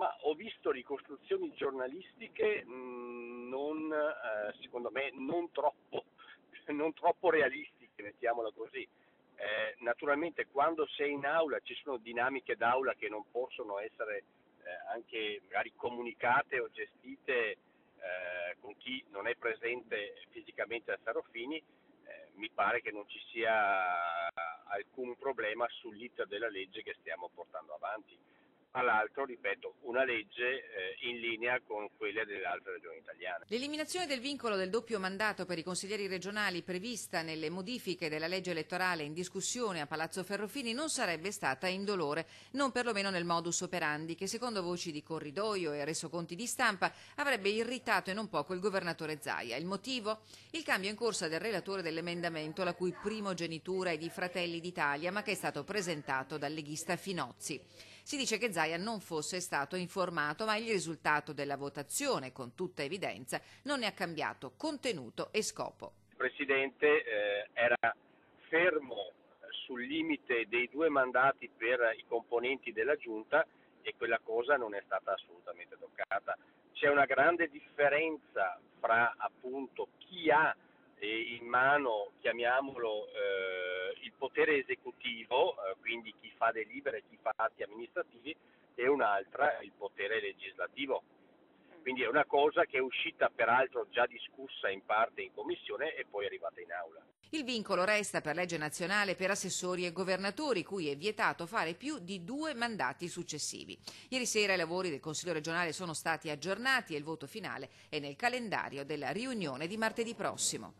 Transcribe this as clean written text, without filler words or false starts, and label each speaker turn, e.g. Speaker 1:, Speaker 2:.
Speaker 1: Ma ho visto ricostruzioni giornalistiche secondo me non troppo, non troppo realistiche, mettiamola così. Naturalmente quando sei in aula ci sono dinamiche d'aula che non possono essere anche magari comunicate o gestite con chi non è presente fisicamente a Serafini. Mi pare che non ci sia alcun problema sull'iter della legge che stiamo portando avanti. Tra l'altro, ripeto, una legge in linea con quelle delle altre regioni italiane.
Speaker 2: L'eliminazione del vincolo del doppio mandato per i consiglieri regionali prevista nelle modifiche della legge elettorale in discussione a Palazzo Ferrofini non sarebbe stata indolore, non perlomeno nel modus operandi, che secondo voci di corridoio e resoconti di stampa avrebbe irritato e non poco il governatore Zaia. Il motivo? Il cambio in corsa del relatore dell'emendamento, la cui primogenitura è di Fratelli d'Italia, ma che è stato presentato dal leghista Finozzi. Si dice che Zaia non fosse stato informato, ma il risultato della votazione, con tutta evidenza, non ne ha cambiato contenuto e scopo.
Speaker 1: Il Presidente era fermo sul limite dei 2 mandati per i componenti della Giunta e quella cosa non è stata assolutamente toccata. C'è una grande differenza fra appunto chi ha in mano, chiamiamolo, il potere esecutivo, quindi chi fa delibere e chi fa atti amministrativi, e un'altra il potere legislativo. Quindi è una cosa che è uscita peraltro già discussa in parte in commissione e poi è arrivata in aula.
Speaker 2: Il vincolo resta per legge nazionale per assessori e governatori, cui è vietato fare più di 2 mandati successivi. Ieri sera i lavori del Consiglio regionale sono stati aggiornati e il voto finale è nel calendario della riunione di martedì prossimo.